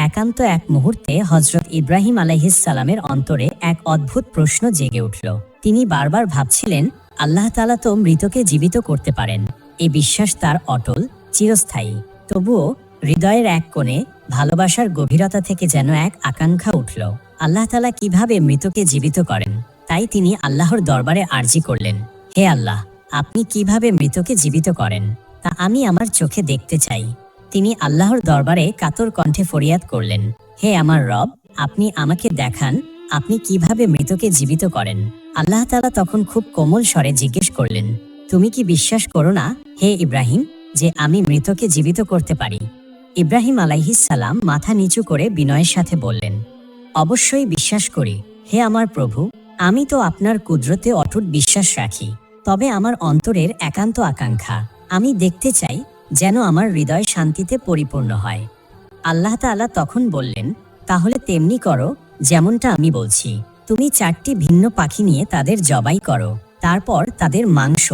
একান্ত এক মুহূর্তে হযরত ইব্রাহিম আলাইহিস সালামের অন্তরে এক অদ্ভুত প্রশ্ন জেগে উঠল। তিনি বারবার ভাবছিলেন, আল্লাহ তাআলা তো মৃতকে জীবিত করতে পারেন। এই বিশ্বাস তার অটল, চিরস্থায়ী। তবুও হৃদয়ের এক কোণে ভালোবাসার গভীরতা থেকে যেন এক আকাঙ্ক্ষা উঠল, আল্লাহ তাআলা কিভাবে মৃতকে জীবিত করেন। তাই তিনি আল্লাহর দরবারে আরজি করলেন, হে আল্লাহ, আপনি কিভাবে মৃতকে জীবিত করেন তা আমি আমার চোখে দেখতে চাই। তিনি আল্লাহর দরবারে কাতর কণ্ঠে ফরিয়াদ করলেন, হে আমার রব, আপনি আমাকে দেখান আপনি কিভাবে মৃতকে জীবিত করেন। আল্লাহ তাআলা তখন খুব কোমল স্বরে জিজ্ঞেস করলেন, তুমি কি বিশ্বাস করো না হে ইব্রাহিম যে আমি মৃতকে জীবিত করতে পারি? ইব্রাহিম আলাইহিস সালাম মাথা নিচু করে বিনয়ের সাথে বললেন, অবশ্যই বিশ্বাস করি হে আমার প্রভু, আমি তো আপনার কুদরতে অটুট বিশ্বাস রাখি। তবে আমার অন্তরের একান্ত আকাঙ্ক্ষা, আমি দেখতে চাই যেন আমার হৃদয় শান্তিতে পরিপূর্ণ হয়। আল্লাহ তাআলা তখন বললেন, তাহলে তেমনি করো যেমনটা আমি বলছি। তুমি 4টি ভিন্ন পাখি নিয়ে তাদের জবাই করো, তারপর তাদের মাংস,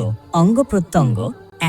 অঙ্গ প্রত্যঙ্গ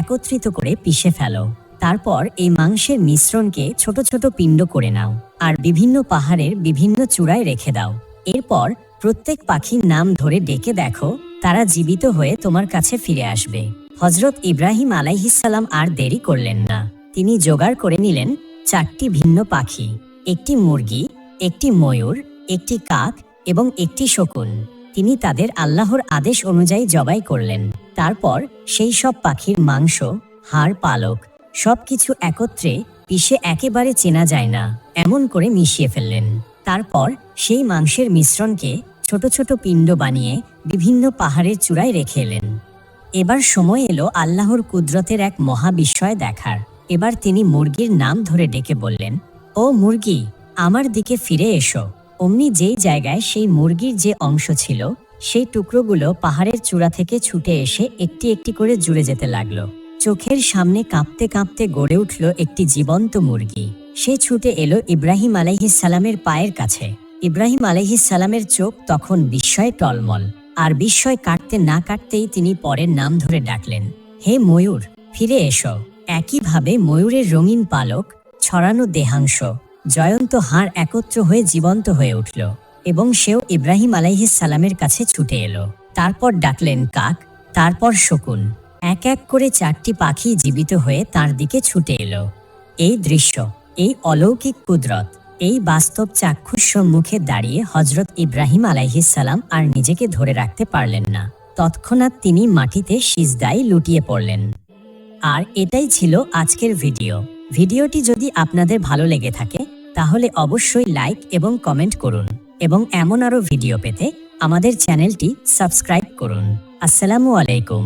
একত্রিত করে পিষে ফেলো। তারপর এই মাংসের মিশ্রণকে ছোট ছোট পিণ্ড করে নাও আর বিভিন্ন পাহাড়ের বিভিন্ন চূড়ায় রেখে দাও। এরপর প্রত্যেক পাখির নাম ধরে ডেকে দেখো, তারা জীবিত হয়ে তোমার কাছে ফিরে আসবে। হযরত ইব্রাহিম আলাইহিস সালাম আর দেরি করলেন না। তিনি জোগাড় করে নিলেন 4টি ভিন্ন পাখি, একটি মুরগি, একটি ময়ূর, একটি কাক এবং একটি শকুন। তিনি তাদের আল্লাহর আদেশ অনুযায়ী জবাই করলেন। তারপর সেই সব পাখির মাংস, হাড়, পালক সবকিছু একত্রে পিষে একেবারে চেনা যায় না এমন করে মিশিয়ে ফেললেন। তারপর সেই মাংসের মিশ্রণকে ছোট ছোট পিণ্ড বানিয়ে বিভিন্ন পাহাড়ের চূড়ায় রেখে এলেন। এবার সময় এলো আল্লাহর কুদরতের এক মহাবিস্ময় দেখার। এবার তিনি মুরগির নাম ধরে ডেকে বললেন, ও মুরগি, আমার দিকে ফিরে এসো। অমনি যেই জায়গায় সেই মুরগির যে অংশ ছিল, সেই টুকরোগুলো পাহাড়ের চূড়া থেকে ছুটে এসে একটি একটি করে জুড়ে যেতে লাগলো। চোখের সামনে কাঁপতে কাঁপতে গড়ে উঠল একটি জীবন্ত মুরগি। সে ছুটে এলো ইব্রাহিম আলাইহিস সালামের পায়ের কাছে। ইব্রাহিম আলাইহিস সালামের চোখ তখন বিস্ময়ে টলমল। আর বিস্ময় কাটতে না কাটতেই তিনি পরের নাম ধরে ডাকলেন, হে ময়ূর, ফিরে এসো। একইভাবে ময়ূরের রঙিন পালক, ছড়ানো দেহাংশ, জয়ন্ত হাড় একত্র হয়ে জীবন্ত হয়ে উঠল এবং সেও ইব্রাহিম আলাইহিস সালামের কাছে ছুটে এলো। তারপর ডাকলেন কাক, তারপর শকুন। এক এক করে 4টি পাখি জীবিত হয়ে তার দিকে ছুটে এলো। এই দৃশ্য, এই অলৌকিক কুদরত, এই বাস্তব চাক্ষুষ সম্মুখে দাঁড়িয়ে হযরত ইব্রাহিম আলাইহিস সালাম আর নিজেকে ধরে রাখতে পারলেন না। তৎক্ষণাৎ তিনি মাটিতে সিজদায় লুটিয়ে পড়লেন। আর এটাই ছিল আজকের ভিডিও। ভিডিওটি যদি আপনাদের ভালো লেগে থাকে তাহলে অবশ্যই লাইক এবং কমেন্ট করুন এবং এমন আরও ভিডিও পেতে আমাদের চ্যানেলটি সাবস্ক্রাইব করুন। আসসালামু আলাইকুম।